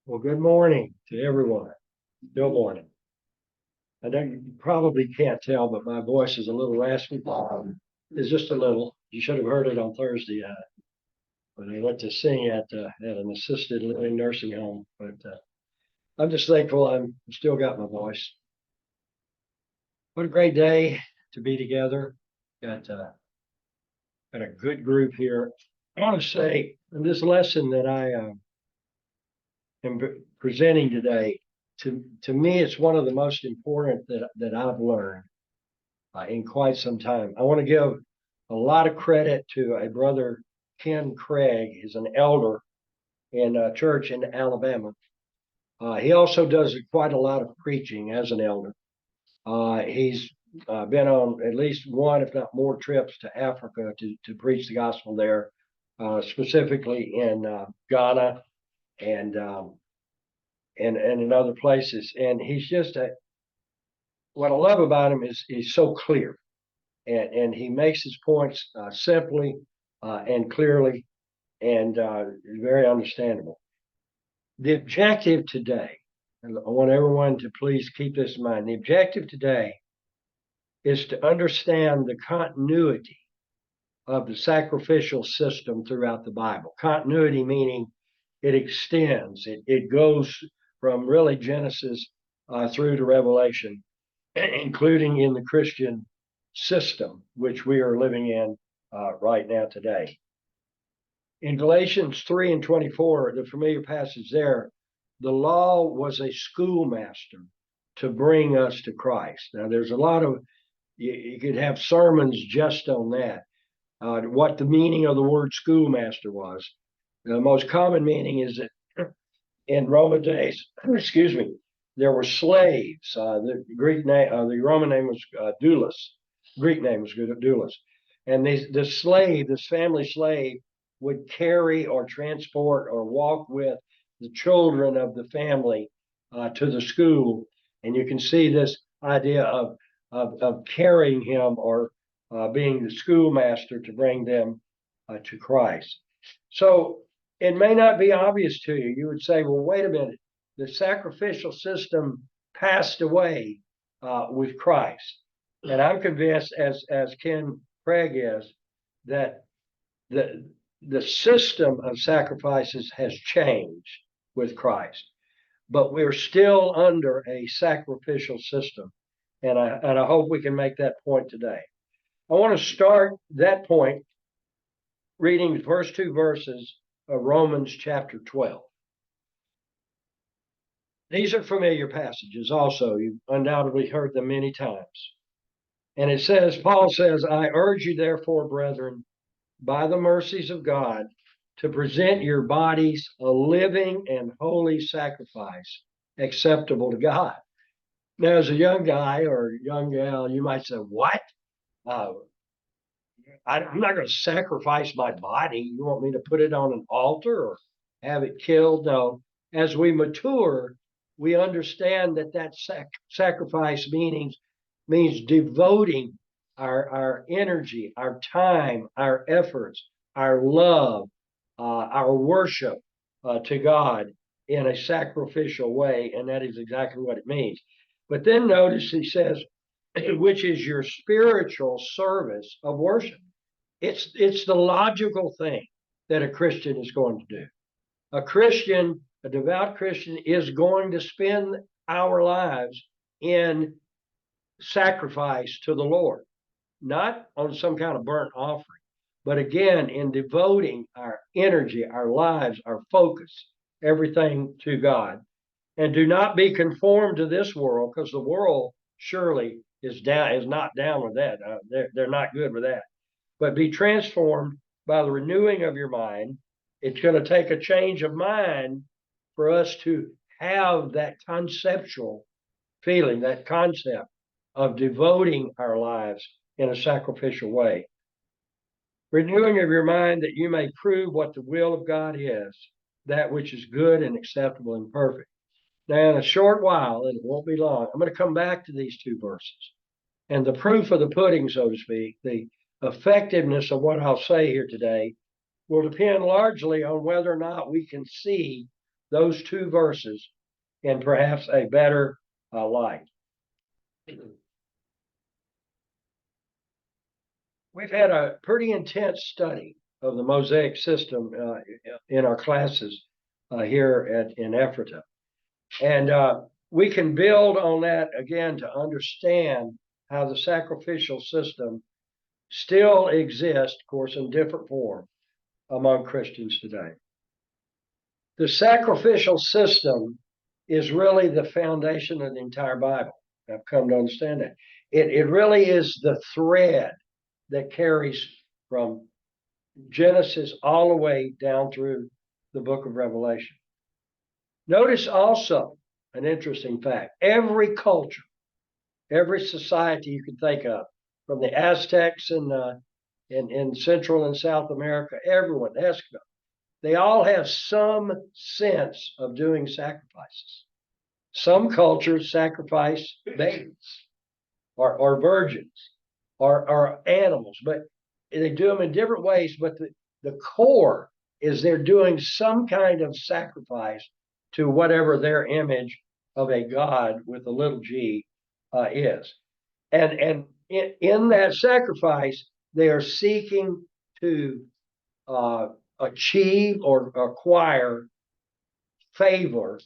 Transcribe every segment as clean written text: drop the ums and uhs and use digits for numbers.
Well, good morning to everyone. Still morning. I know you probably can't tell, but my voice is a little raspy. It's just a little. You should have heard it on Thursday when I went to sing at an assisted living nursing home. But I'm just thankful I'm still got my voice. What a great day to be together. Got a good group here. I want to say this lesson that I am presenting today. To me, it's one of the most important that I've learned in quite some time. I want to give a lot of credit to a brother, Ken Craig. He's an elder in a church in Alabama. He also does quite a lot of preaching as an elder. He's been on at least one, if not more, trips to Africa to preach the gospel there, specifically in Ghana and and in other places. And he's just what I love about him is he's so clear, and he makes his points simply and clearly, and very understandable. The objective today, and I want everyone to please keep this in mind. The objective today is to understand the continuity of the sacrificial system throughout the Bible. Continuity meaning it extends, it goes from really Genesis through to Revelation, including in the Christian system, which we are living in right now today. In Galatians 3 and 24, the familiar passage there, the law was a schoolmaster to bring us to Christ. Now, there's a lot of, you could have sermons just on that, what the meaning of the word schoolmaster was. The most common meaning is that in Roman days, excuse me, there were slaves. The Greek name, the Roman name was doulos. Greek name was doulos, and the slave, this family slave, would carry or transport or walk with the children of the family to the school, and you can see this idea of carrying him or being the schoolmaster to bring them to Christ. So it may not be obvious to you. You would say, well, wait a minute. The sacrificial system passed away with Christ. And I'm convinced, as Ken Craig is, that the system of sacrifices has changed with Christ. But we're still under a sacrificial system. And I hope we can make that point today. I want to start that point reading the first two verses of Romans chapter 12. These are familiar passages also. You've undoubtedly heard them many times. And it says, Paul says, I urge you therefore, brethren, by the mercies of God, to present your bodies a living and holy sacrifice acceptable to God. Now, as a young guy or young gal, you might say, what? I'm not going to sacrifice my body. You want me to put it on an altar or have it killed? No. As we mature, we understand that sacrifice means devoting our energy, our time, our efforts, our love, our worship to God in a sacrificial way. And that is exactly what it means. But then notice he says, which is your spiritual service of worship. It's the logical thing that a Christian is going to do. A Christian, a devout Christian, is going to spend our lives in sacrifice to the Lord, not on some kind of burnt offering, but again, in devoting our energy, our lives, our focus, everything to God. And do not be conformed to this world, because the world surely is not down with that. They're not good with that. But be transformed by the renewing of your mind. It's going to take a change of mind for us to have that conceptual feeling, that concept of devoting our lives in a sacrificial way. Renewing of your mind that you may prove what the will of God is, that which is good and acceptable and perfect. Now, in a short while, and it won't be long, I'm going to come back to these two verses. And the proof of the pudding, so to speak, the effectiveness of what I'll say here today will depend largely on whether or not we can see those two verses in perhaps a better light. We've had a pretty intense study of the Mosaic system in our classes here in Ephrata. And we can build on that again to understand how the sacrificial system still exists, of course, in different form among Christians today. The sacrificial system is really the foundation of the entire Bible. I've come to understand that. It really is the thread that carries from Genesis all the way down through the book of Revelation. Notice also an interesting fact. Every culture, every society you can think of, from the Aztecs in Central and South America, everyone, Eskimo, they all have some sense of doing sacrifices. Some cultures sacrifice babies or virgins or animals, but they do them in different ways. But the core is they're doing some kind of sacrifice to whatever their image of a God with a little g is. And in that sacrifice, they are seeking to achieve or acquire favor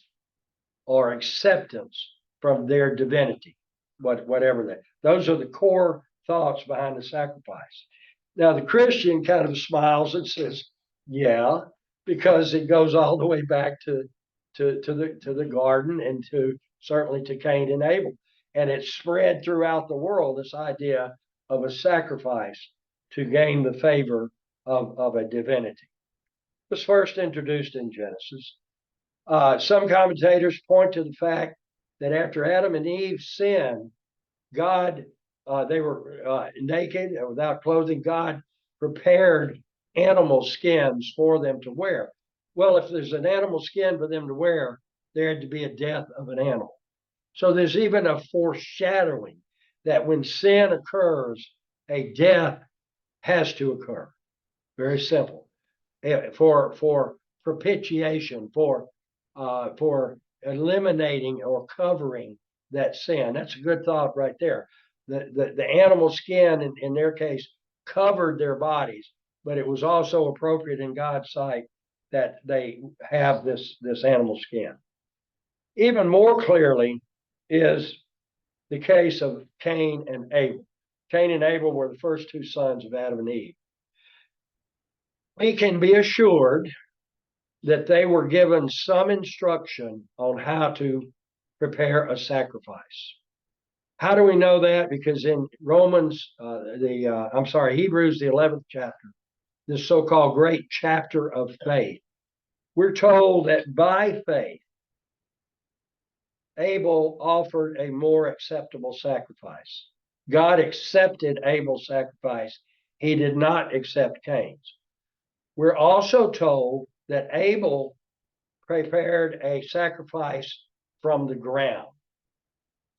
or acceptance from their divinity, whatever that. Those are the core thoughts behind the sacrifice. Now, the Christian kind of smiles and says, yeah, because it goes all the way back to the garden and certainly to Cain and Abel. And it's spread throughout the world, this idea of a sacrifice to gain the favor of a divinity. It was first introduced in Genesis. Some commentators point to the fact that after Adam and Eve sinned, God, they were naked and without clothing. God prepared animal skins for them to wear. Well, if there's an animal skin for them to wear, there had to be a death of an animal. So there's even a foreshadowing that when sin occurs, a death has to occur. Very simple. For propitiation, for eliminating or covering that sin. That's a good thought right there. The animal skin, in their case, covered their bodies, but it was also appropriate in God's sight that they have this animal skin. Even more clearly is the case of Cain and Abel. Cain and Abel were the first two sons of Adam and Eve. We can be assured that they were given some instruction on how to prepare a sacrifice. How do we know that? Because in Hebrews, the 11th chapter, this so-called great chapter of faith, we're told that by faith, Abel offered a more acceptable sacrifice. God accepted Abel's sacrifice. He did not accept Cain's. We're also told that Abel prepared a sacrifice from the ground.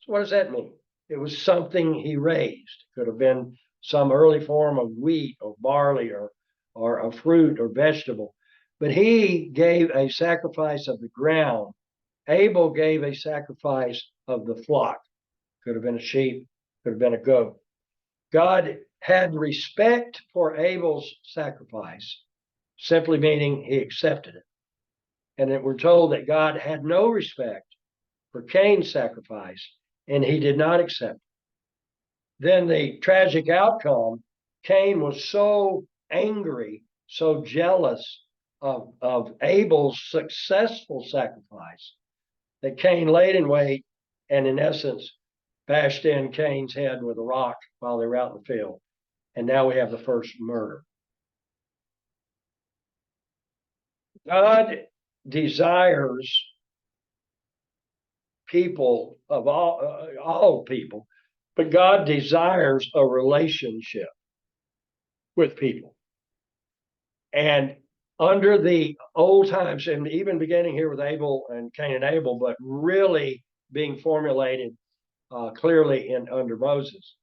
So what does that mean? It was something he raised. Could have been some early form of wheat or barley or a fruit or vegetable. But he gave a sacrifice of the ground. Abel gave a sacrifice of the flock. Could have been a sheep, could have been a goat. God had respect for Abel's sacrifice, simply meaning he accepted it. And that we're told that God had no respect for Cain's sacrifice, and he did not accept it. Then the tragic outcome, Cain was so angry, so jealous of Abel's successful sacrifice that Cain laid in wait and, in essence, bashed in Cain's head with a rock while they were out in the field. And now we have the first murder. God desires people of all people, but God desires a relationship with people. And under the old times, and even beginning here with Abel and Cain and Abel, but really being formulated clearly under Moses,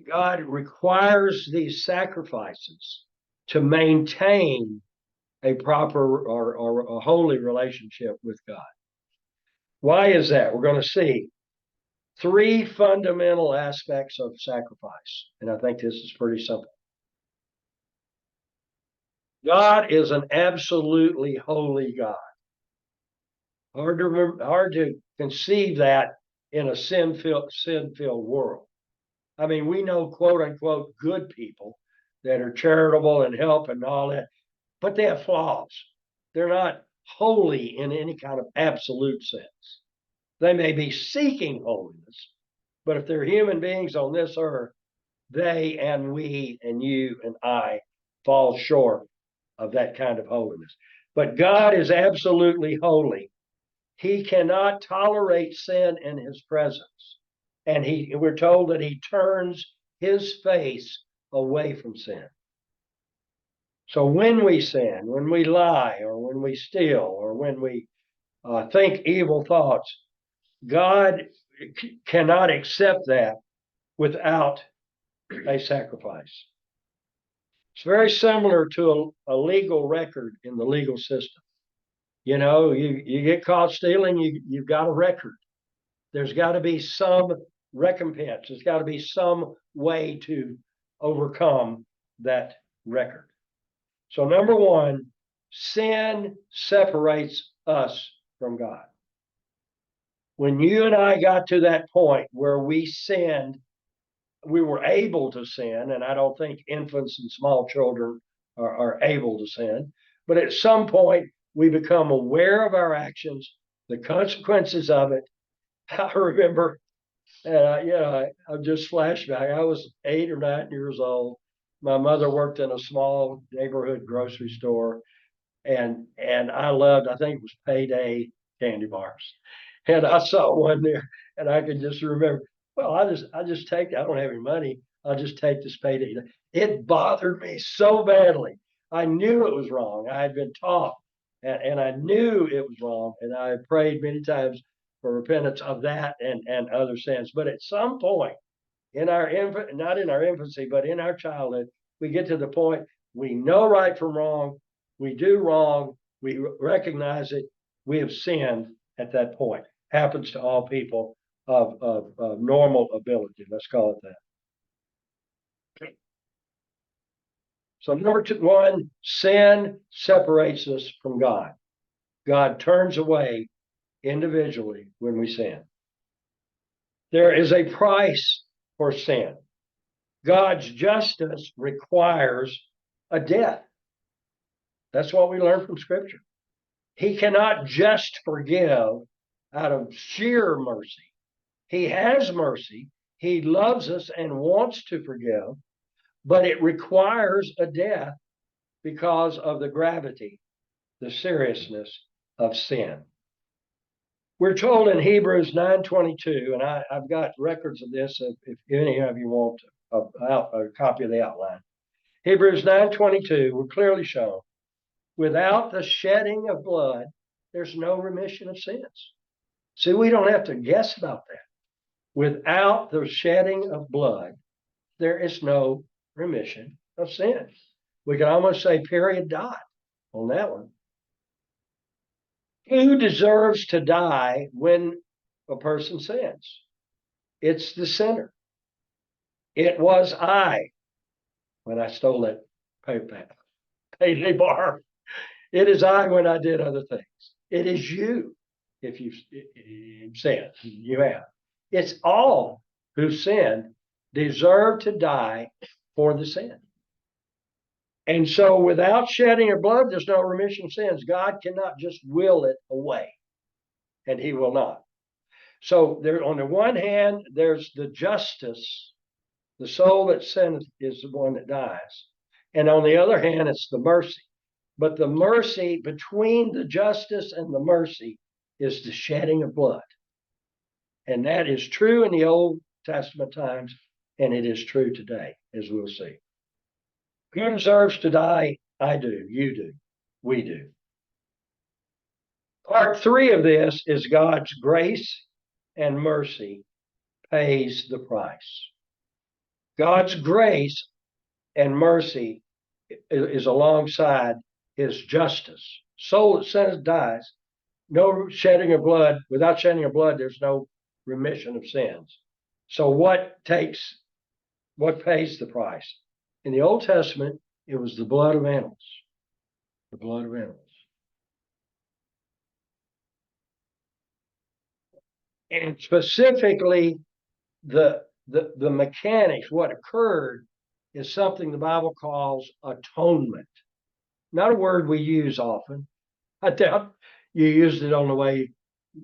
God requires these sacrifices to maintain a proper or a holy relationship with God. Why is that? We're going to see three fundamental aspects of sacrifice. And I think this is pretty simple. God is an absolutely holy God. Hard to conceive that in a sin-filled world. I mean, we know quote unquote good people that are charitable and help and all that, but they have flaws. They're not holy in any kind of absolute sense. They may be seeking holiness, but if they're human beings on this earth, they and we and you and I fall short of that kind of holiness. But God is absolutely holy. He cannot tolerate sin in his presence. And we're told that he turns his face away from sin. So when we sin, when we lie, or when we steal, or when we think evil thoughts, God cannot accept that without a sacrifice. It's very similar to a legal record in the legal system. You know, you get caught stealing, you've got a record. There's got to be some recompense. There's got to be some way to overcome that record. So number one, sin separates us from God. When you and I got to that point where we sinned, we were able to sin, and I don't think infants and small children are able to sin, but at some point we become aware of our actions, the consequences of it. I remember, I just flashback. I was 8 or 9 years old. My mother worked in a small neighborhood grocery store, and I loved. I think it was Payday candy bars, and I saw one there, and I could just remember. Well, I just take. I don't have any money. I'll just take this Payday. It bothered me so badly. I knew it was wrong. I had been taught, and I knew it was wrong, and I prayed many times for repentance of that and other sins. But at some point in our not in our infancy, but in our childhood, we get to the point we know right from wrong, we do wrong, we recognize it, we have sinned at that point. Happens to all people of normal ability. Let's call it that. So number one, sin separates us from God. God turns away individually when we sin. There is a price for sin. God's justice requires a death. That's what we learn from Scripture. He cannot just forgive out of sheer mercy. He has mercy. He loves us and wants to forgive, but it requires a death because of the gravity, the seriousness of sin. We're told in Hebrews 9:22, and I've got records of this if any of you want a copy of the outline. Hebrews 9:22, we're clearly shown, without the shedding of blood, there's no remission of sins. See, we don't have to guess about that. Without the shedding of blood, there is no remission of sins. We can almost say period dot on that one. Who deserves to die when a person sins? It's the sinner. It was I when I stole that payday bar. It is I when I did other things. It is you if you've sinned. You have. It's all who sinned deserve to die for the sin. And so without shedding of blood, there's no remission of sins. God cannot just will it away, and he will not. So there, on the one hand, there's the justice. The soul that sinneth is the one that dies. And on the other hand, it's the mercy. But the mercy between the justice and the mercy is the shedding of blood. And that is true in the Old Testament times, and it is true today, as we'll see. Who deserves to die? I do, you do, we do. Part 3 of this is God's grace and mercy pays the price. God's grace and mercy is alongside is justice. Soul that sins dies. No shedding of blood. Without shedding of blood, there's no remission of sins. So what pays the price? In the Old Testament, it was the blood of animals. The blood of animals. And specifically, the mechanics, what occurred is something the Bible calls atonement. Not a word we use often. I doubt you used it on the way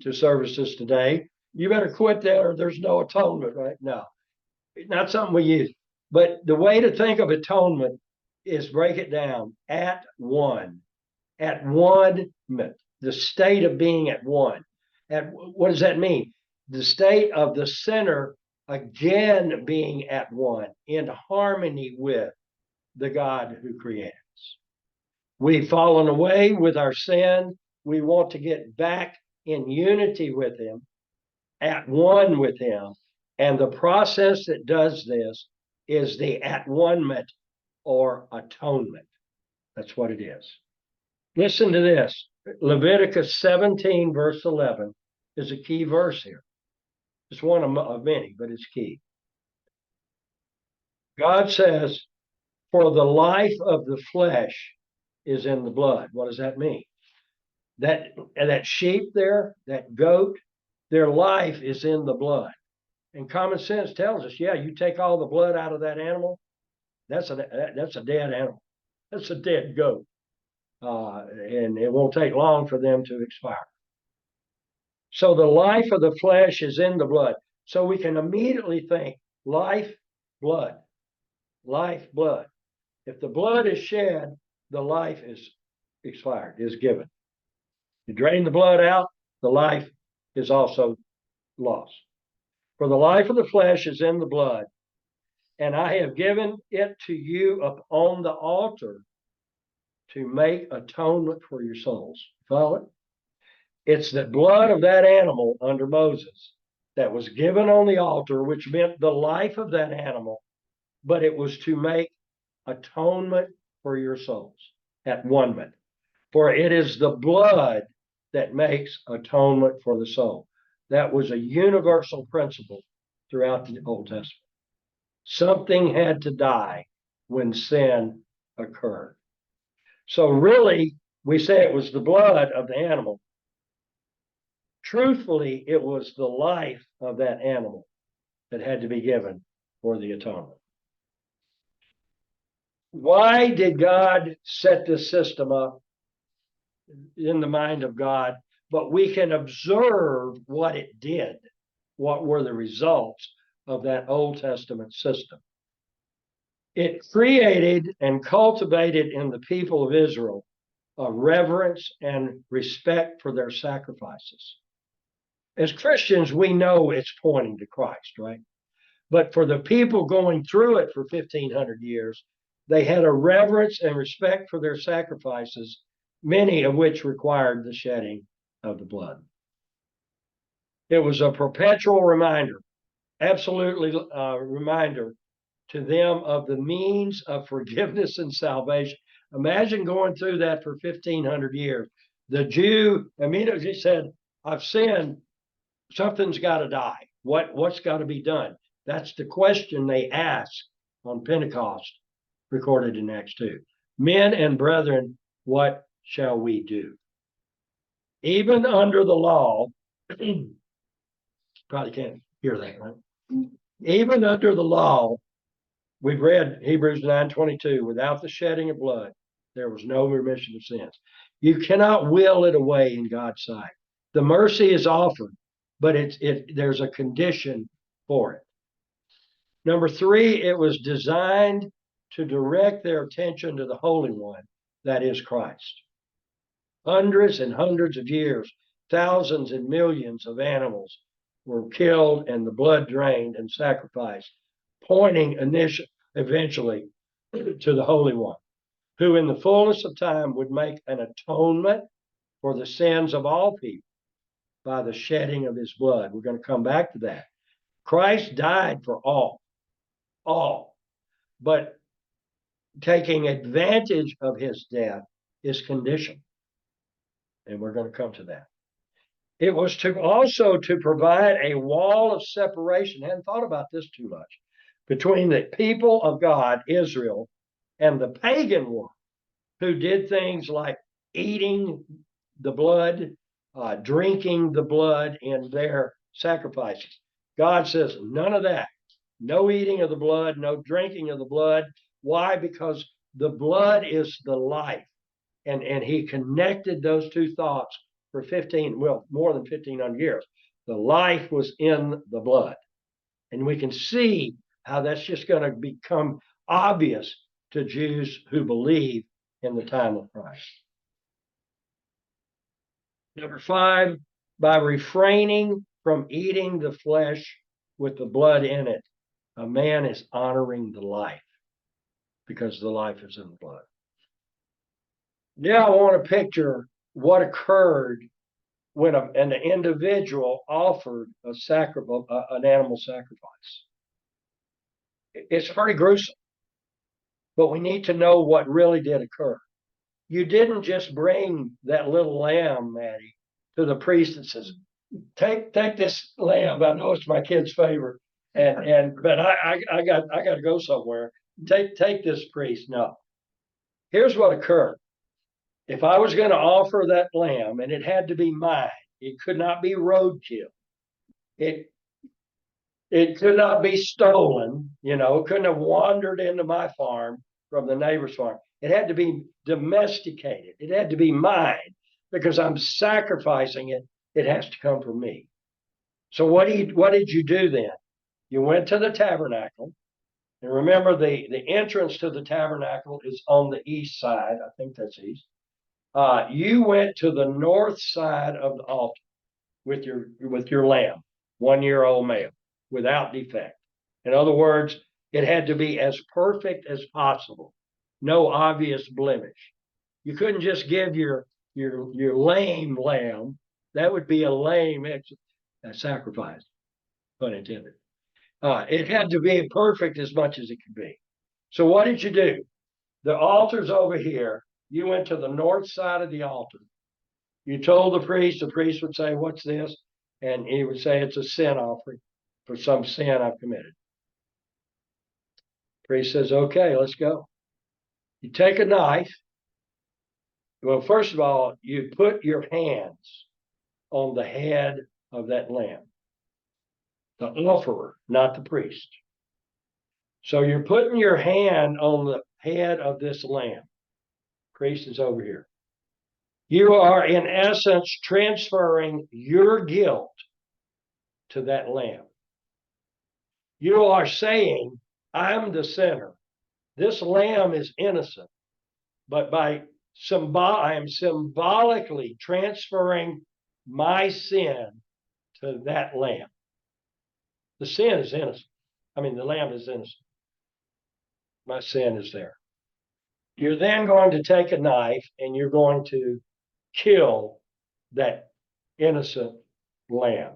to services today. You better quit that or there's no atonement, right? No, not something we use. But the way to think of atonement is break it down at one, the state of being at one. What does that mean? The state of the sinner again being at one, in harmony with the God who created us. We've fallen away with our sin. We want to get back in unity with him, at one with him. And the process that does this is the at-one-ment or atonement. That's what it is. Listen to this. Leviticus 17, verse 11 is a key verse here. It's one of many, but it's key. God says, for the life of the flesh is in the blood. What does that mean? That sheep there, that goat, their life is in the blood. And common sense tells us, yeah, you take all the blood out of that animal, that's a dead animal. That's a dead goat. And it won't take long for them to expire. So the life of the flesh is in the blood. So we can immediately think life, blood, life, blood. If the blood is shed, the life is expired, is given. You drain the blood out, the life is also lost. For the life of the flesh is in the blood, and I have given it to you upon the altar to make atonement for your souls. Follow it? It's the blood of that animal under Moses that was given on the altar, which meant the life of that animal, but it was to make atonement for your souls at one-ment. For it is the blood that makes atonement for the soul. That was a universal principle throughout the Old Testament. Something had to die when sin occurred. So really, we say it was the blood of the animal. Truthfully, it was the life of that animal that had to be given for the atonement. Why did God set this system up in the mind of God? But we can observe what it did. What were the results of that Old Testament system? It created and cultivated in the people of Israel a reverence and respect for their sacrifices. As Christians, we know it's pointing to Christ, right? But for the people going through it for 1,500 years, they had a reverence and respect for their sacrifices, many of which required the shedding of the blood. It was a perpetual reminder, absolutely reminder to them of the means of forgiveness and salvation. Imagine going through that for 1,500 years. The Jew immediately said, I've sinned. Something's got to die. What's got to be done? That's the question they asked on Pentecost, recorded in Acts 2. Men and brethren, what shall we do? Even under the law, probably can't hear that, right? Even under the law, we've read Hebrews 9:22, without the shedding of blood, there was no remission of sins. You cannot will it away in God's sight. The mercy is offered, but there's a condition for it. Number 3, it was designed to direct their attention to the Holy One, that is Christ. Hundreds and hundreds of years, thousands and millions of animals were killed and the blood drained and sacrificed, pointing eventually to the Holy One, who in the fullness of time would make an atonement for the sins of all people by the shedding of his blood. We're going to come back to that. Christ died for all, but taking advantage of his death is conditional. And we're going to come to that. It was also to provide a wall of separation. I hadn't thought about this too much, between the people of God, Israel, and the pagan world, who did things like eating the blood, drinking the blood in their sacrifices. God says none of that. No eating of the blood, no drinking of the blood. Why? Because the blood is the life. And he connected those two thoughts for more than 1,500 years. The life was in the blood. And we can see how that's just going to become obvious to Jews who believe in the time of Christ. Number 5, by refraining from eating the flesh with the blood in it, a man is honoring the life, because the life is in the blood. Now I want to picture what occurred when an individual offered an animal sacrifice. It's pretty gruesome, but we need to know what really did occur. You didn't just bring that little lamb, Maddie, to the priest and says, take this lamb. I know it's my kid's favorite, but I got to go somewhere. Take this, priest. No. Here's what occurred. If I was going to offer that lamb, and it had to be mine, it could not be roadkill. It could not be stolen. It couldn't have wandered into my farm from the neighbor's farm. It had to be domesticated. It had to be mine, because I'm sacrificing it. It has to come from me. So what did you do then? You went to the tabernacle. And remember, the entrance to the tabernacle is on the east side. I think that's east. You went to the north side of the altar with your lamb, 1-year-old male, without defect. In other words, it had to be as perfect as possible, no obvious blemish. You couldn't just give your lame lamb. That would be a lame sacrifice, pun intended. It had to be perfect as much as it could be. So what did you do? The altar's over here. You went to the north side of the altar. You told the priest would say, what's this? And he would say, it's a sin offering for some sin I've committed. The priest says, okay, let's go. You take a knife. Well, first of all, you put your hands on the head of that lamb. The offerer, not the priest. So you're putting your hand on the head of this lamb. Priest is over here. You are, in essence, transferring your guilt to that lamb. You are saying, I'm the sinner. This lamb is innocent. But I am symbolically transferring my sin to that lamb. The sin is innocent. The lamb is innocent. My sin is there. You're then going to take a knife and you're going to kill that innocent lamb.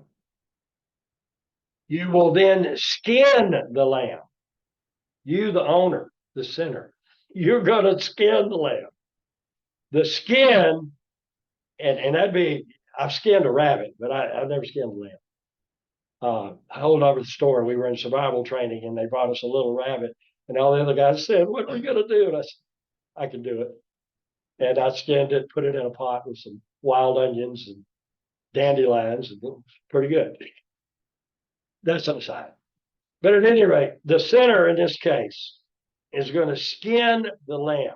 You will then skin the lamb. You, the owner, the sinner, you're going to skin the lamb. The skin, and that'd be, I've skinned a rabbit, but I've never skinned a lamb. I hold over the store. We were in survival training and they brought us a little rabbit. And all the other guys said, what are we going to do? And I said, I can do it. And I skinned it, put it in a pot with some wild onions and dandelions, and it was pretty good. That's on the side. But at any rate, the sinner in this case is going to skin the lamb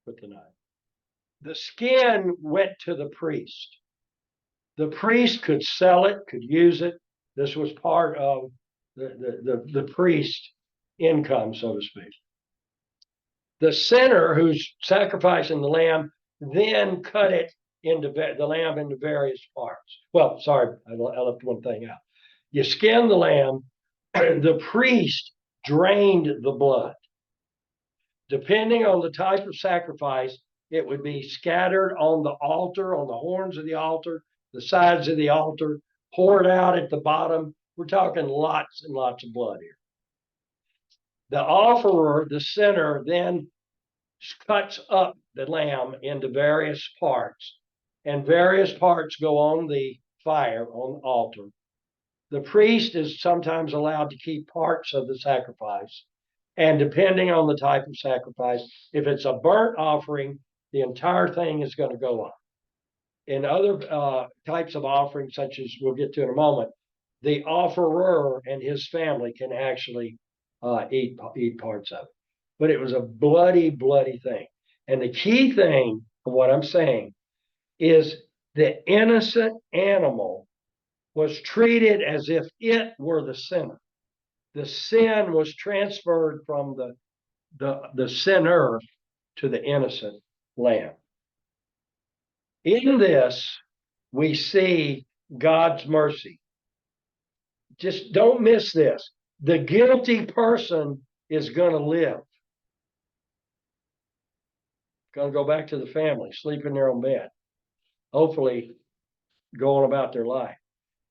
with the knife. The skin went to the priest. The priest could sell it, could use it. This was part of the priest's income, so to speak. The sinner who's sacrificing the lamb then cut it the lamb into various parts. Well, sorry, I left one thing out. You skin the lamb, the priest drained the blood. Depending on the type of sacrifice, it would be scattered on the altar, on the horns of the altar, the sides of the altar, poured out at the bottom. We're talking lots and lots of blood here. The offerer, the sinner, then cuts up the lamb into various parts, and various parts go on the fire on the altar. The priest is sometimes allowed to keep parts of the sacrifice. And depending on the type of sacrifice, if it's a burnt offering, the entire thing is going to go up. In other types of offerings, such as we'll get to in a moment, the offerer and his family can actually eat parts of it. But it was a bloody, bloody thing. And the key thing of what I'm saying is the innocent animal was treated as if it were the sinner. The sin was transferred from the sinner to the innocent lamb. In this, we see God's mercy. Just don't miss this. The guilty person is going to live. Going to go back to the family, sleep in their own bed, hopefully going about their life.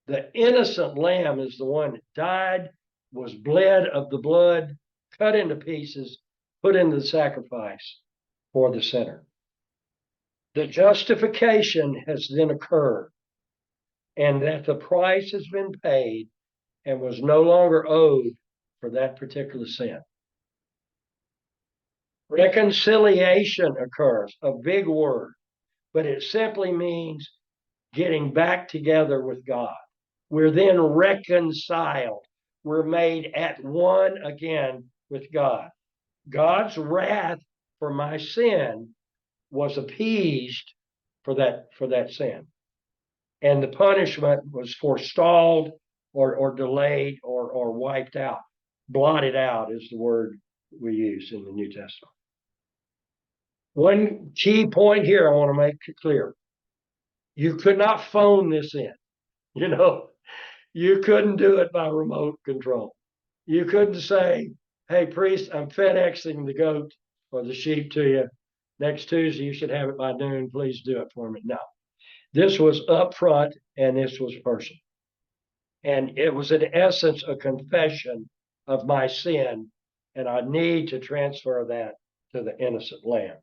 The innocent lamb is the one that died, was bled of the blood, cut into pieces, put into the sacrifice for the sinner. The justification has then occurred, and that the price has been paid and was no longer owed for that particular sin. Reconciliation occurs, a big word, but it simply means getting back together with God. We're then reconciled. We're made at one again with God. God's wrath for my sin was appeased for that sin. And the punishment was forestalled or delayed or wiped out. Blotted out is the word we use in the New Testament. One key point here I want to make clear. You could not phone this in. You couldn't do it by remote control. You couldn't say, hey, priest, I'm FedExing the goat or the sheep to you. Next Tuesday, you should have it by noon. Please do it for me. No. This was upfront and this was personal. And it was, in essence, a confession of my sin, and I need to transfer that to the innocent lamb.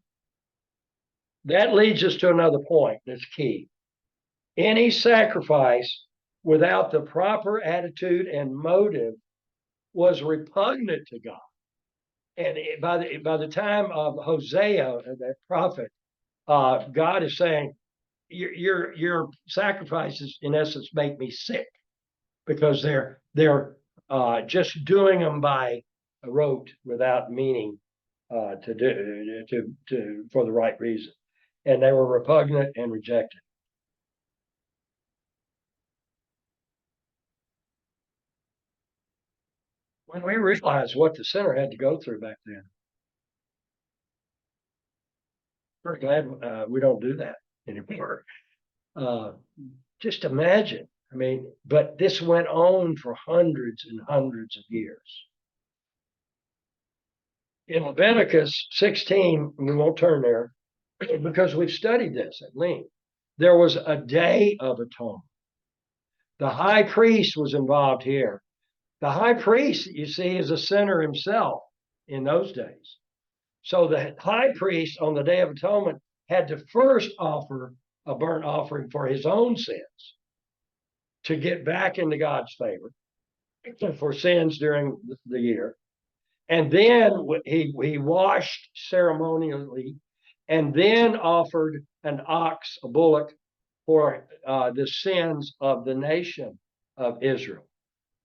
That leads us to another point that's key. Any sacrifice without the proper attitude and motive was repugnant to God. And by the time of Hosea, that prophet, God is saying, your sacrifices, in essence, make me sick, because they're just doing them by rote without meaning for the right reason, and they were repugnant and rejected. When we realize what the sinner had to go through back then, we're glad we don't do that anymore. Just imagine. I mean, but this went on for hundreds and hundreds of years. In Leviticus 16, we won't turn there because we've studied this at length. There was a day of atonement. The high priest was involved here. The high priest, you see, is a sinner himself in those days. So the high priest on the Day of Atonement had to first offer a burnt offering for his own sins to get back into God's favor for sins during the year. And then he washed ceremonially and then offered an ox, a bullock, for the sins of the nation of Israel.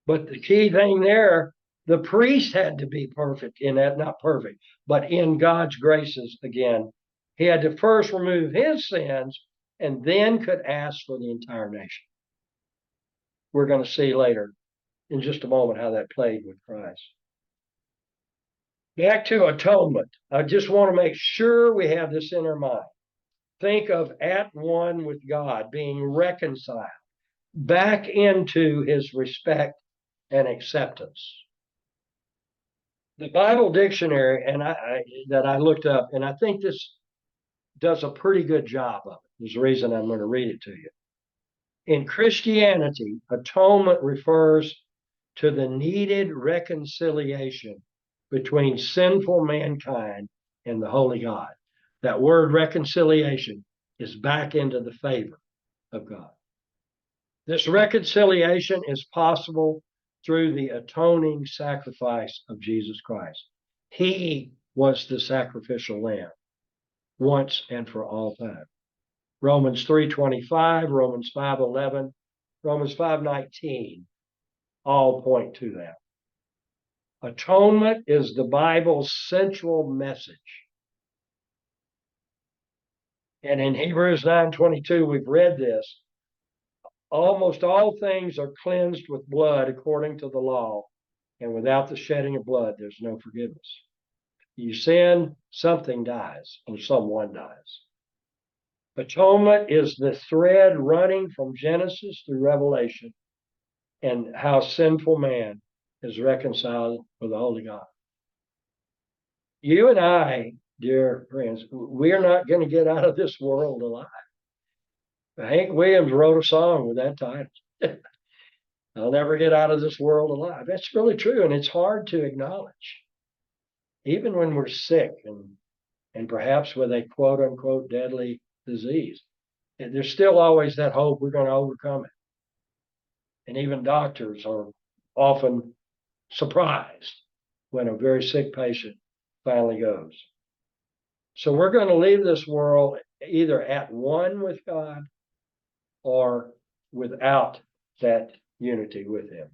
But the key thing there, the priest had to be perfect in that, not perfect, but in God's graces again. He had to first remove his sins and then could ask for the entire nation. We're going to see later in just a moment how that played with Christ. Back to atonement. I just want to make sure we have this in our mind. Think of at one with God, being reconciled back into his respect and acceptance. The Bible dictionary that I looked up, and I think this does a pretty good job of it. There's a reason I'm going to read it to you. In Christianity, atonement refers to the needed reconciliation between sinful mankind and the holy God. That word reconciliation is back into the favor of God. This reconciliation is possible through the atoning sacrifice of Jesus Christ. He was the sacrificial lamb once and for all time. Romans 3:25, Romans 5:11, Romans 5:19 all point to that. Atonement is the Bible's central message. And in Hebrews 9:22, we've read this. Almost all things are cleansed with blood according to the law, and without the shedding of blood, there's no forgiveness. You sin, something dies, or someone dies. Atonement is the thread running from Genesis through Revelation and how sinful man is reconciled with the Holy God. You and I, dear friends, we're not going to get out of this world alive. Hank Williams wrote a song with that title. I'll never get out of this world alive. That's really true, and it's hard to acknowledge. Even when we're sick and perhaps with a quote unquote deadly disease, there's still always that hope we're going to overcome it. And even doctors are often surprised when a very sick patient finally goes. So we're going to leave this world either at one with God or without that unity with Him.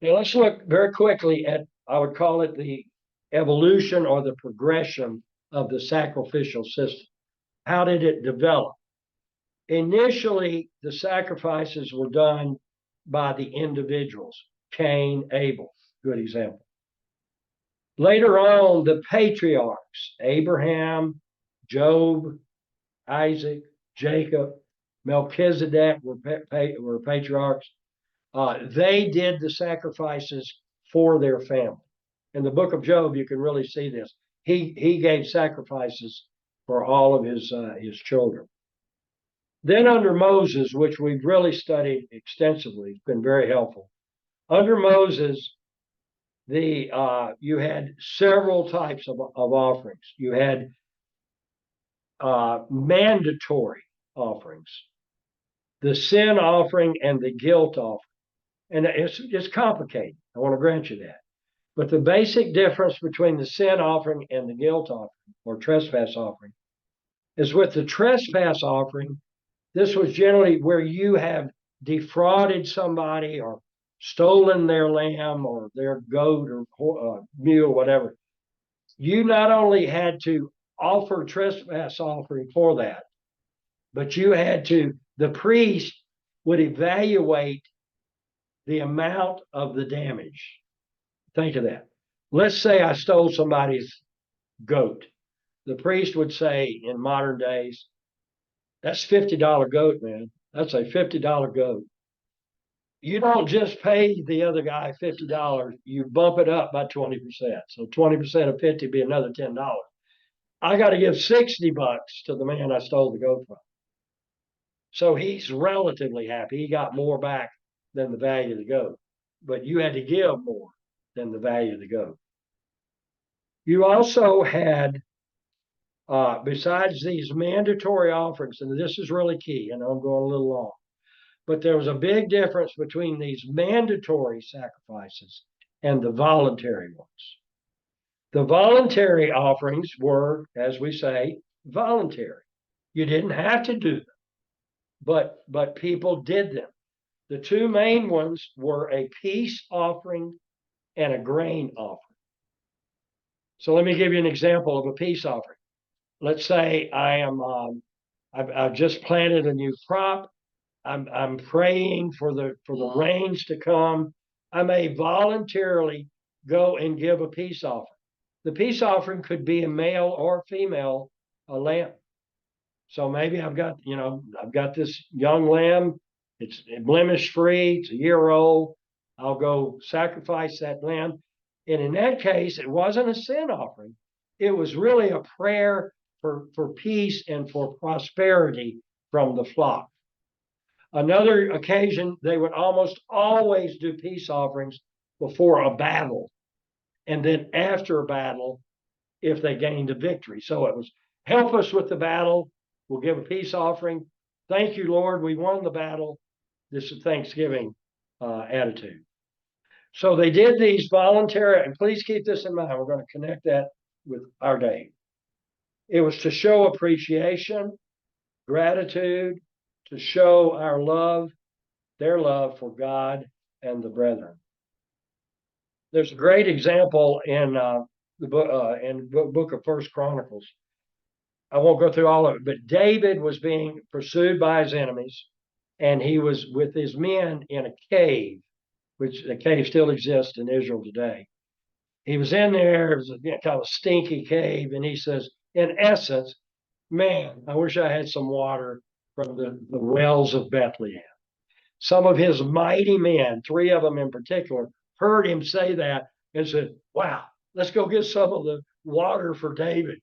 Now let's look very quickly at, I would call it the evolution or the progression of the sacrificial system. How did it develop? Initially, the sacrifices were done by the individuals. Cain, Abel, good example. Later on, the patriarchs, Abraham, Job, Isaac, Jacob, Melchizedek were patriarchs. They did the sacrifices for their family. In the book of Job, you can really see this. He gave sacrifices for all of his children. Then under Moses, which we've really studied extensively, it's been very helpful. Under Moses, you had several types of offerings. You had mandatory offerings, the sin offering and the guilt offering. And it's complicated. I want to grant you that. But the basic difference between the sin offering and the guilt offering or trespass offering is with the trespass offering, this was generally where you have defrauded somebody or stolen their lamb or their goat or mule, whatever. You not only had to offer trespass offering for that, but you had to, the priest would evaluate the amount of the damage. Think of that. Let's say I stole somebody's goat. The priest would say in modern days, that's $50 goat, man. That's a $50 goat. You don't just pay the other guy $50, you bump it up by 20%. So 20% of 50 would be another $10. I got to give $60 to the man I stole the goat from. So he's relatively happy. He got more back than the value of the goat, but you had to give more than the value of the goat. You also had, besides these mandatory offerings, and this is really key, and I'm going a little long, but there was a big difference between these mandatory sacrifices and the voluntary ones. The voluntary offerings were, as we say, voluntary. You didn't have to do them, but people did them. The two main ones were a peace offering and a grain offering. So let me give you an example of a peace offering. Let's say I've just planted a new crop. I'm praying for the rains to come. I may voluntarily go and give a peace offering. The peace offering could be a male or female lamb. So maybe I've got this young lamb. It's blemish free. It's a year old. I'll go sacrifice that lamb. And in that case, it wasn't a sin offering. It was really a prayer for peace and for prosperity from the flock. Another occasion, they would almost always do peace offerings before a battle. And then after a battle, if they gained a victory. So it was, help us with the battle. We'll give a peace offering. Thank you, Lord. We won the battle. This is Thanksgiving attitude. So they did these voluntary, and please keep this in mind. We're going to connect that with our day. It was to show appreciation, gratitude, to show our love, their love for God and the brethren. There's a great example in the book of First Chronicles. I won't go through all of it, but David was being pursued by his enemies, and he was with his men in a cave, which the cave still exists in Israel today. He was in there. It was a kind of stinky cave, and he says, in essence, man, I wish I had some water from the wells of Bethlehem. Some of his mighty men, 3 of them in particular, heard him say that and said, wow, let's go get some of the water for David.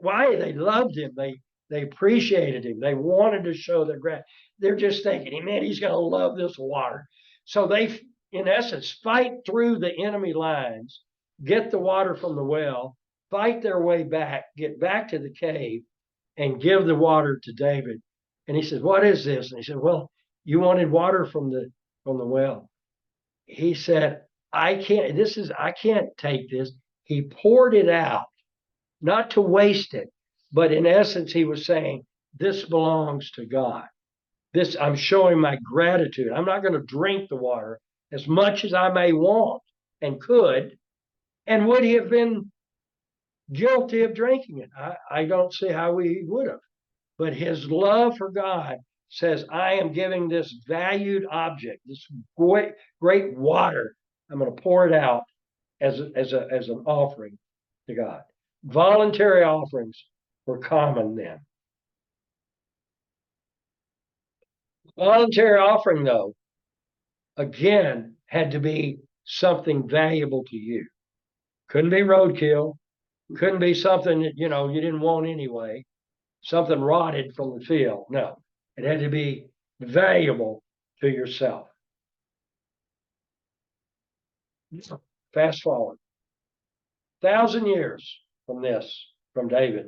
Why? They loved him. They appreciated him. They wanted to show their gratitude. They're just thinking, man, he's going to love this water. So they, in essence, fight through the enemy lines, get the water from the well, fight their way back, get back to the cave, and give the water to David. And he said, what is this? And he said, well, you wanted water from the well. He said, I can't take this. He poured it out, not to waste it, but in essence, he was saying, this belongs to God. This, I'm showing my gratitude. I'm not going to drink the water as much as I may want and could. And would he have been guilty of drinking it? I don't see how he would have. But his love for God says, I am giving this valued object, this great water, I'm going to pour it out as an offering to God. Voluntary offerings were common then. Voluntary offering, though, again, had to be something valuable to you. Couldn't be roadkill. Couldn't be something that, you didn't want anyway. Something rotted from the field. No, it had to be valuable to yourself. Fast forward. 1,000 years from David,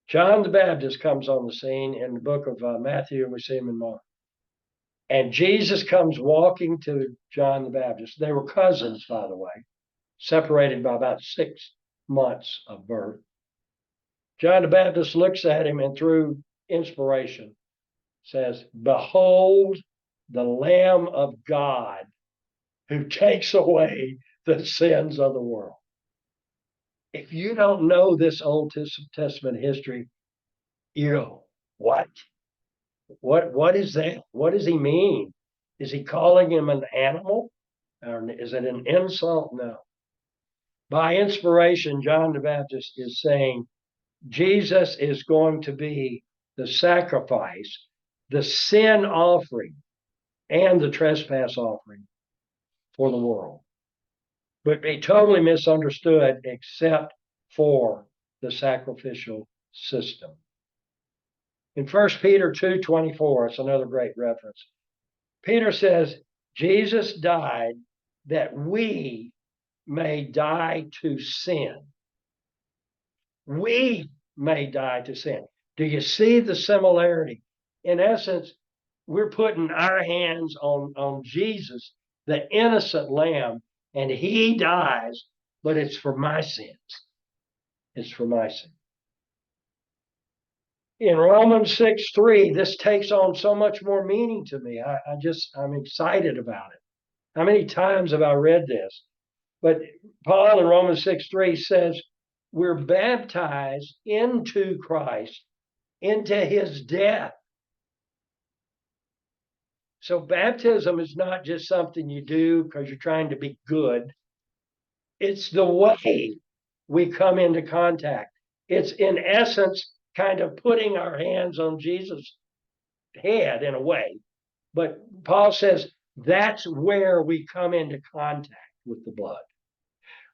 John the Baptist comes on the scene in the book of Matthew, and we see him in Mark. And Jesus comes walking to John the Baptist. They were cousins, by the way, separated by about 6 months of birth. John the Baptist looks at him and through inspiration says, behold the Lamb of God who takes away the sins of the world. If you don't know this Old Testament history, you go, what? What is that? What does he mean? Is he calling him an animal? Or is it an insult? No. By inspiration, John the Baptist is saying Jesus is going to be the sacrifice, the sin offering, and the trespass offering for the world. But be totally misunderstood except for the sacrificial system. In 1 Peter 2:24, it's another great reference. Peter says, Jesus died that we may die to sin. We may die to sin. Do you see the similarity? In essence, we're putting our hands on Jesus, the innocent lamb, and he dies, but it's for my sins. It's for my sins. In Romans 6:3, this takes on so much more meaning to me. I'm excited about it. How many times have I read this? But Paul in Romans 6:3 says, we're baptized into Christ, into his death. So baptism is not just something you do because you're trying to be good. It's the way we come into contact. It's in essence kind of putting our hands on Jesus' head in a way. But Paul says that's where we come into contact with the blood.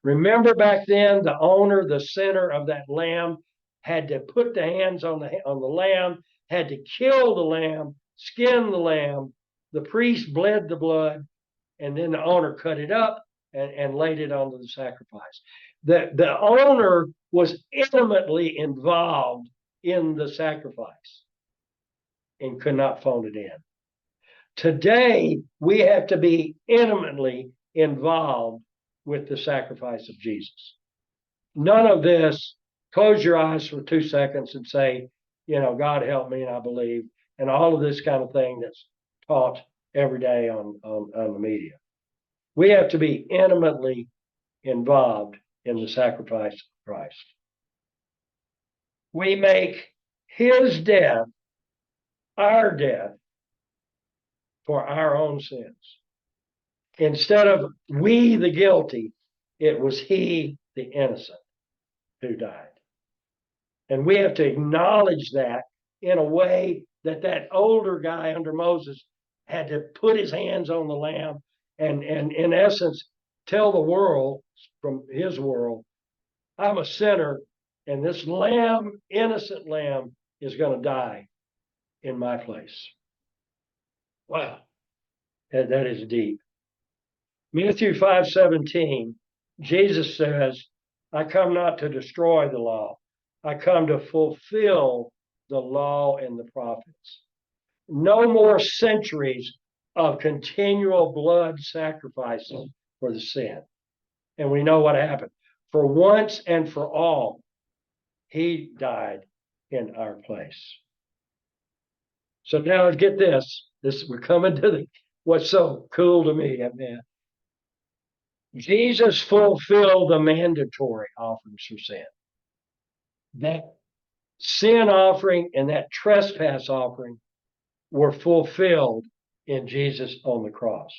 Remember back then, the owner, the sinner of that lamb, had to put the hands on the lamb, had to kill the lamb, skin the lamb. The priest bled the blood, and then the owner cut it up and laid it onto the sacrifice. The owner was intimately involved in the sacrifice and could not phone it in. Today, we have to be intimately involved with the sacrifice of Jesus. None of this, close your eyes for 2 seconds and say, God help me and I believe, and all of this kind of thing that's taught every day on the media. We have to be intimately involved in the sacrifice of Christ. We make his death our death for our own sins. Instead of we the guilty, it was he the innocent who died. And we have to acknowledge that in a way that older guy under Moses had to put his hands on the lamb and in essence tell the world from his world, I'm a sinner, and this lamb, innocent lamb, is going to die in my place. Wow, that is deep. Matthew 5:17, Jesus says, I come not to destroy the law. I come to fulfill the law and the prophets. No more centuries of continual blood sacrifices for the sin. And we know what happened. For once and for all, he died in our place. So now get this. We're coming to what's so cool to me, man. Jesus fulfilled the mandatory offerings for sin. That sin offering and that trespass offering were fulfilled in Jesus on the cross.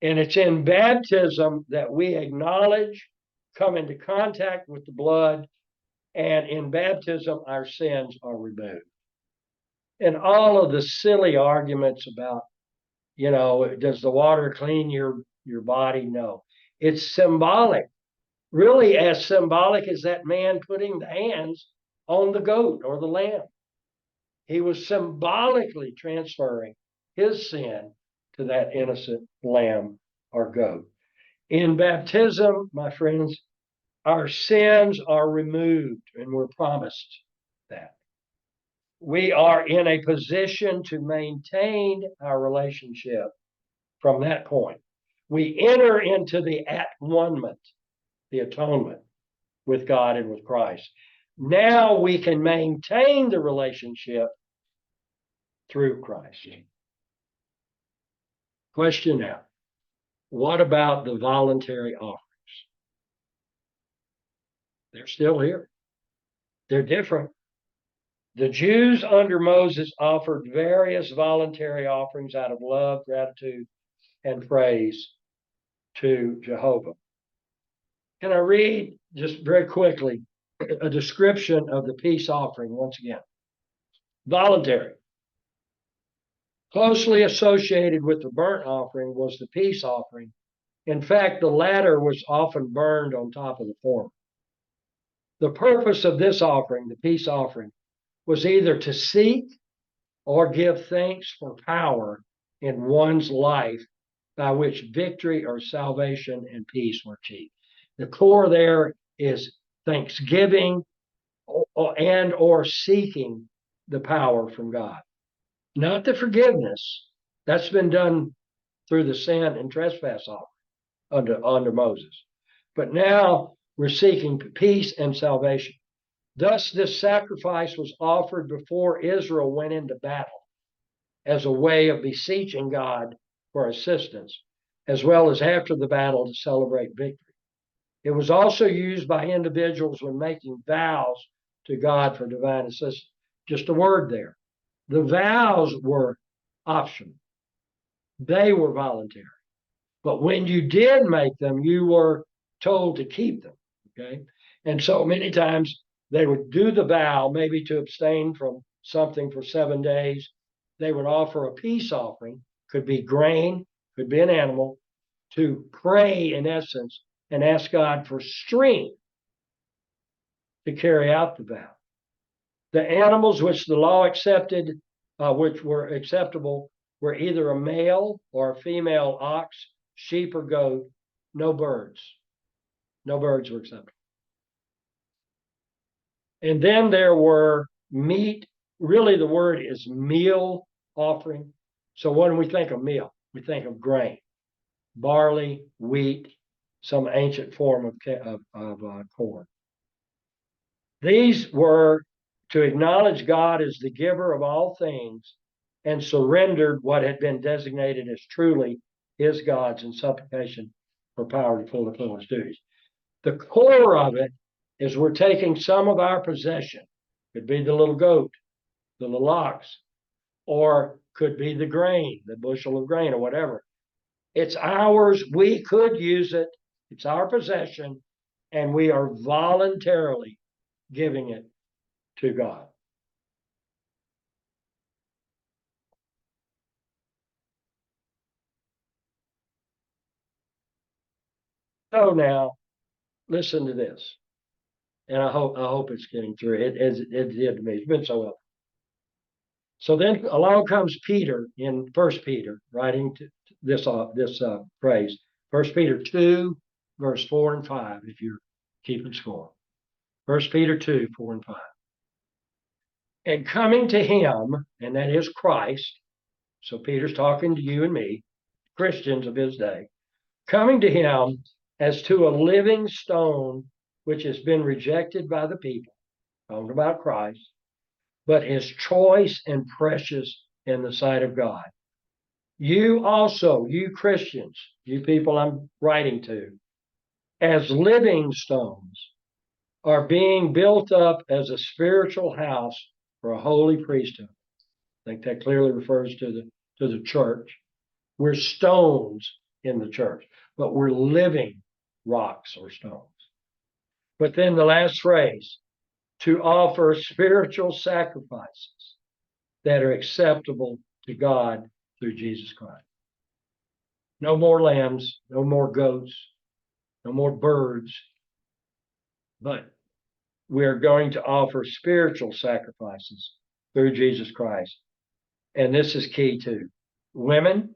And it's in baptism that we acknowledge, come into contact with the blood, and in baptism, our sins are removed. And all of the silly arguments about, does the water clean your body? No, it's symbolic. Really as symbolic as that man putting the hands on the goat or the lamb. He was symbolically transferring his sin to that innocent lamb or goat. In baptism, my friends, our sins are removed, and we're promised that. We are in a position to maintain our relationship from that point. We enter into the at-one-ment, the atonement with God and with Christ. Now we can maintain the relationship through Christ. Question now, what about the voluntary offerings? They're still here. They're different. The Jews under Moses offered various voluntary offerings out of love, gratitude, and praise to Jehovah. Can I read just very quickly a description of the peace offering once again? Voluntary. Closely associated with the burnt offering was the peace offering. In fact, the latter was often burned on top of the former. The purpose of this offering, the peace offering, was either to seek or give thanks for power in one's life by which victory or salvation and peace were achieved. The core there is thanksgiving and or seeking the power from God. Not the forgiveness. That's been done through the sin and trespass offering under Moses. But now we're seeking peace and salvation. Thus, this sacrifice was offered before Israel went into battle as a way of beseeching God for assistance, as well as after the battle to celebrate victory. It was also used by individuals when making vows to God for divine assistance. Just a word there. The vows were optional. They were voluntary. But when you did make them, you were told to keep them, okay? And so many times they would do the vow, maybe to abstain from something for 7 days. They would offer a peace offering, could be grain, could be an animal, to pray in essence and ask God for strength to carry out the vow. The animals which the law accepted, which were acceptable, were either a male or a female ox, sheep or goat, no birds. No birds were acceptable. And then there were meat. Really, the word is meal offering. So when we think of meal, we think of grain, barley, wheat, some ancient form of corn. These were to acknowledge God as the giver of all things and surrendered what had been designated as truly his gods in supplication for power to fulfill his duties. The core of it is we're taking some of our possession. Could be the little goat, the little ox, or could be the grain, the bushel of grain or whatever. It's ours. We could use it. It's our possession, and we are voluntarily giving it to God. So now, listen to this, and I hope it's getting through. It did to me. It's been so helpful. So then along comes Peter in First Peter, writing to this phrase, First Peter 2, verse 4 and 5, if you're keeping score. First Peter 2, 4 and 5. And coming to him, and that is Christ. So Peter's talking to you and me, Christians of his day, coming to him as to a living stone, which has been rejected by the people, talking about Christ, but is choice and precious in the sight of God. You also, you Christians, you people I'm writing to, as living stones, are being built up as a spiritual house for a holy priesthood. I think that clearly refers to the church. We're stones in the church, but we're living rocks or stones. But then the last phrase, to offer spiritual sacrifices that are acceptable to God through Jesus Christ. No more lambs, no more goats, no more birds, but we're going to offer spiritual sacrifices through Jesus Christ. And this is key too. Women,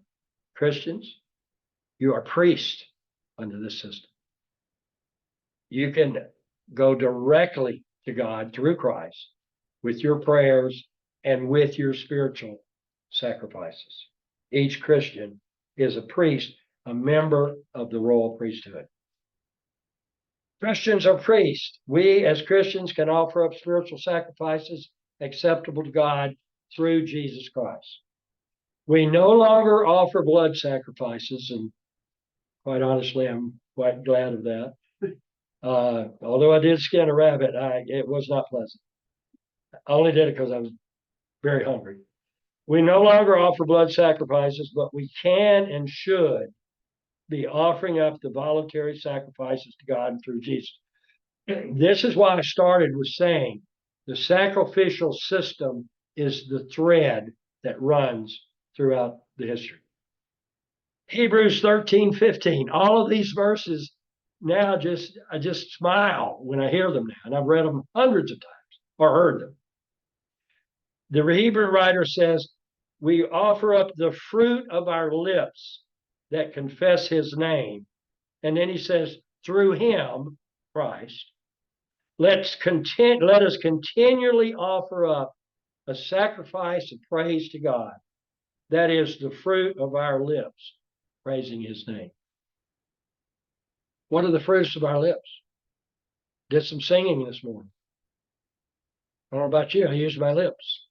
Christians, you are priests under this system. You can go directly to God through Christ with your prayers and with your spiritual sacrifices. Each Christian is a priest, a member of the royal priesthood. Christians are priests. We as Christians can offer up spiritual sacrifices acceptable to God through Jesus Christ. We no longer offer blood sacrifices, and quite honestly, I'm quite glad of that. Although I did skin a rabbit, it was not pleasant. I only did it because I was very hungry. We no longer offer blood sacrifices, but we can and should be offering up the voluntary sacrifices to God through Jesus. This is why I started with saying the sacrificial system is the thread that runs throughout the history. Hebrews 13:15. All of these verses now I just smile when I hear them now, and I've read them hundreds of times or heard them. The Hebrew writer says, we offer up the fruit of our lips that confess his name. And then he says, through him, Christ, let us continually offer up a sacrifice of praise to God. That is the fruit of our lips, praising his name. What are the fruits of our lips? Did some singing this morning. I don't know about you, I used my lips.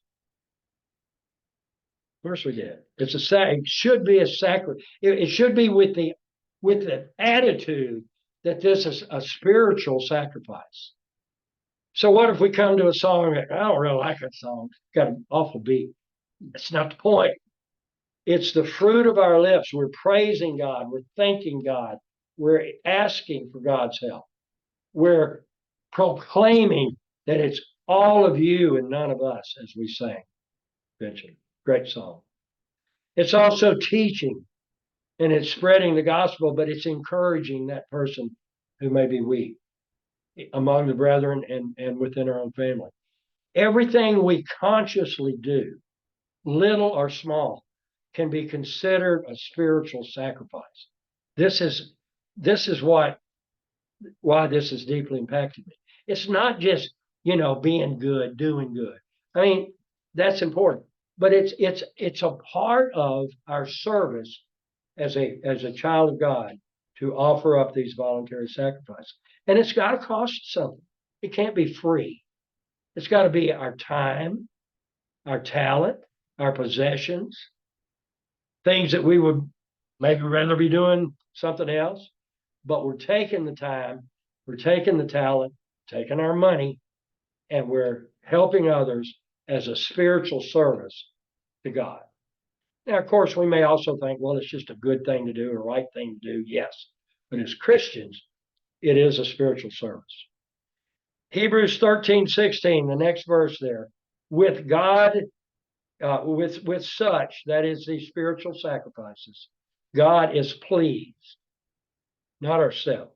Of course we did. It should be a sacrifice. It should be with the attitude that this is a spiritual sacrifice. So what if we come to a song that I don't really like that song? It's got an awful beat. That's not the point. It's the fruit of our lips. We're praising God. We're thanking God. We're asking for God's help. We're proclaiming that it's all of you and none of us, as we sang eventually. Great song. It's also teaching, and it's spreading the gospel, but it's encouraging that person who may be weak among the brethren and within our own family. Everything we consciously do, little or small, can be considered a spiritual sacrifice. This is what why this has deeply impacted me. It's not just, being good, doing good. I mean, that's important, but it's a part of our service as a child of God to offer up these voluntary sacrifices. And it's got to cost something. It can't be free. It's got to be our time, our talent, our possessions, things that we would maybe rather be doing something else. But we're taking the time, we're taking the talent, taking our money, and we're helping others as a spiritual service to God. Now, of course, we may also think, well, it's just a good thing to do, a right thing to do. Yes. But as Christians, it is a spiritual service. Hebrews 13:16, the next verse there. With God, with such, that is these spiritual sacrifices, God is pleased, not ourselves.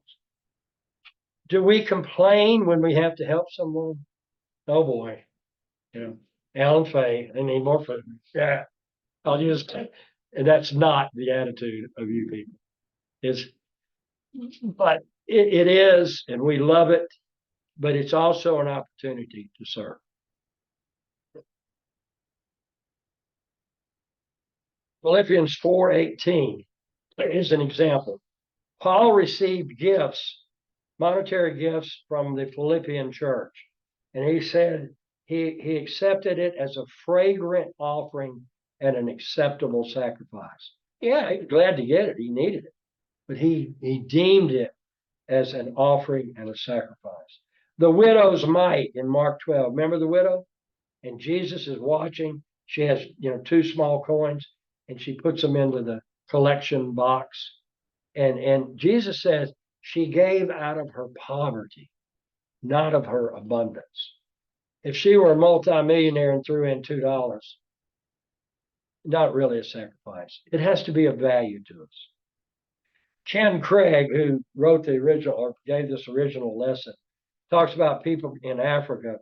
Do we complain when we have to help someone? Oh boy, Alan Fay, I need more food. Yeah, I'll use, and that's not the attitude of you people. But it is, and we love it, but it's also an opportunity to serve. Philippians 4:18 is an example. Paul received gifts, monetary gifts from the Philippian church, and he said he accepted it as a fragrant offering and an acceptable sacrifice. Yeah, he was glad to get it. He needed it, but he deemed it as an offering and a sacrifice. The widow's mite in Mark 12. Remember the widow? And Jesus is watching. She has, two small coins, and she puts them into the collection box. And Jesus says she gave out of her poverty, not of her abundance. If she were a multimillionaire and threw in $2, not really a sacrifice. It has to be of value to us. Ken Craig, who wrote the original or gave this original lesson, talks about people in Africa.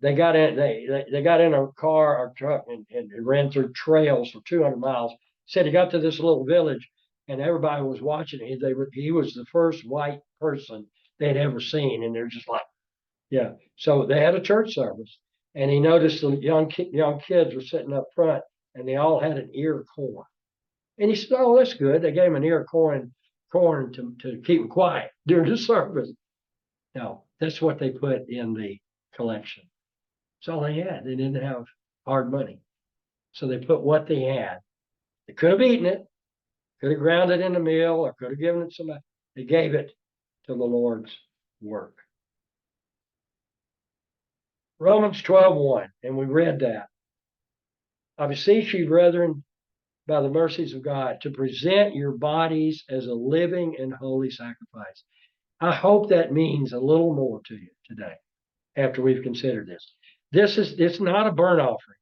They got in a car or truck and ran through trails for 200 miles. Said he got to this little village and everybody was watching. He was the first white person they'd ever seen, and they're just like, yeah. So they had a church service, and he noticed the young kids were sitting up front, and they all had an ear of corn. And he said, "Oh, that's good." They gave him an ear of corn to keep them quiet during the service. No, that's what they put in the collection. That's all they had. They didn't have hard money. So they put what they had. They could have eaten it, could have ground it in a meal, or could have given it to somebody. They gave it to the Lord's work. Romans 12:1, and we read that. I beseech you, brethren, by the mercies of God, to present your bodies as a living and holy sacrifice. I hope that means a little more to you today after we've considered this. It's not a burnt offering.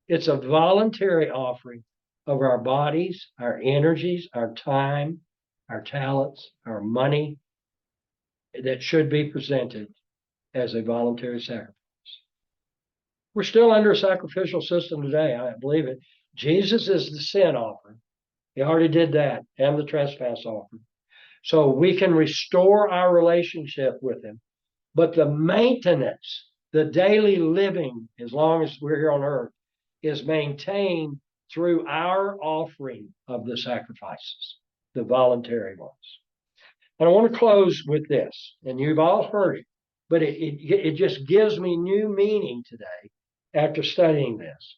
It's a voluntary offering of our bodies, our energies, our time, our talents, our money that should be presented as a voluntary sacrifice. We're still under a sacrificial system today. I believe it. Jesus is the sin offering. He already did that, and the trespass offering. So we can restore our relationship with him. But the maintenance, the daily living, as long as we're here on earth, is maintained through our offering of the sacrifices, the voluntary ones. And I want to close with this, and you've all heard it, but it just gives me new meaning today after studying this.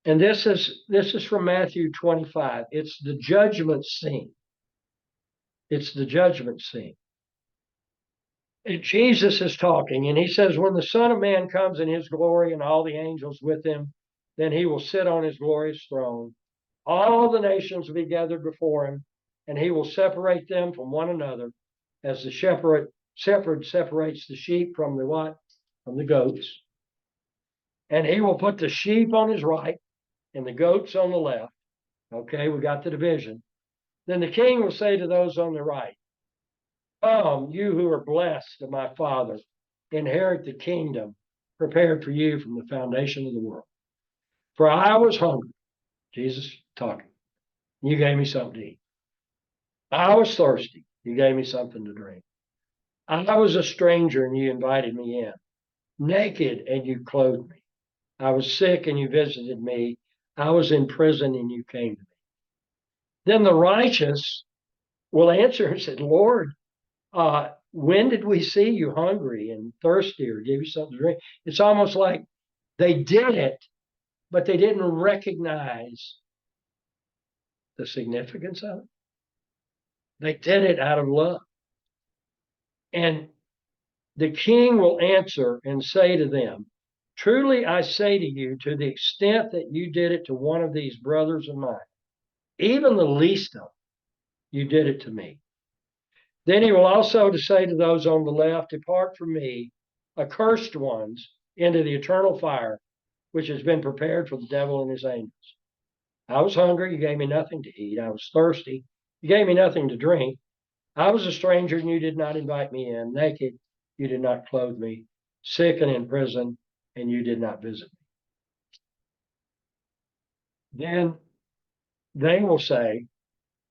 And this is from Matthew 25. It's the judgment scene. It's the judgment scene. And Jesus is talking, and he says, when the Son of Man comes in his glory and all the angels with him, then he will sit on his glorious throne. All the nations will be gathered before him, and he will separate them from one another as the shepherd separates the sheep from the what? From the goats. And he will put the sheep on his right and the goats on the left. Okay, we got the division. Then the king will say to those on the right, "Come, you who are blessed of my Father, inherit the kingdom prepared for you from the foundation of the world. For I was hungry," Jesus talking, "you gave me something to eat. I was thirsty, you gave me something to drink. I was a stranger and you invited me in, naked and you clothed me. I was sick and you visited me. I was in prison and you came to me. Then the righteous will answer and say, Lord, when did we see you hungry and thirsty or give you something to drink? It's almost like they did it, but they didn't recognize the significance of it. They did it out of love. And the king will answer and say to them, truly I say to you, to the extent that you did it to one of these brothers of mine, even the least of them, you did it to me. Then he will also to say to those on the left, depart from me, accursed ones, into the eternal fire, which has been prepared for the devil and his angels. I was hungry, you gave me nothing to eat. I was thirsty, you gave me nothing to drink. I was a stranger and you did not invite me in. Naked, you did not clothe me. Sick and in prison, and you did not visit me. Then they will say,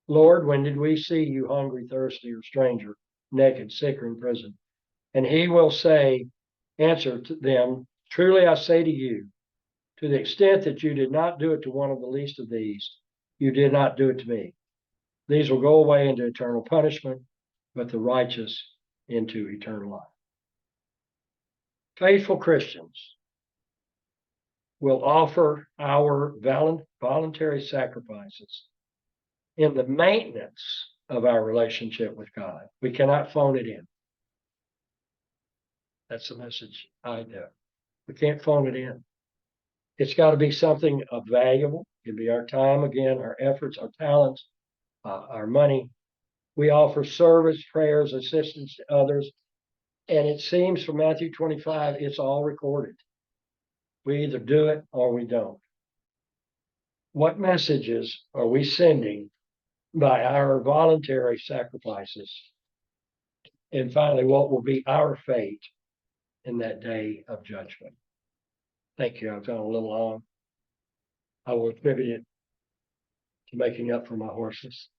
Lord, when did we see you hungry, thirsty, or stranger, naked, sick, or in prison? And he will say, answer to them, truly I say to you, to the extent that you did not do it to one of the least of these, you did not do it to me. These will go away into eternal punishment, but the righteous into eternal life. Faithful Christians will offer our voluntary sacrifices in the maintenance of our relationship with God. We cannot phone it in. That's the message I know. We can't phone it in. It's got to be something of valuable. It can be our time, again, our efforts, our talents, our money. We offer service, prayers, assistance to others. And it seems from Matthew 25, it's all recorded. We either do it or we don't. What messages are we sending by our voluntary sacrifices? And finally, what will be our fate in that day of judgment? Thank you. I've gone a little long. I will attribute it to making up for my horses.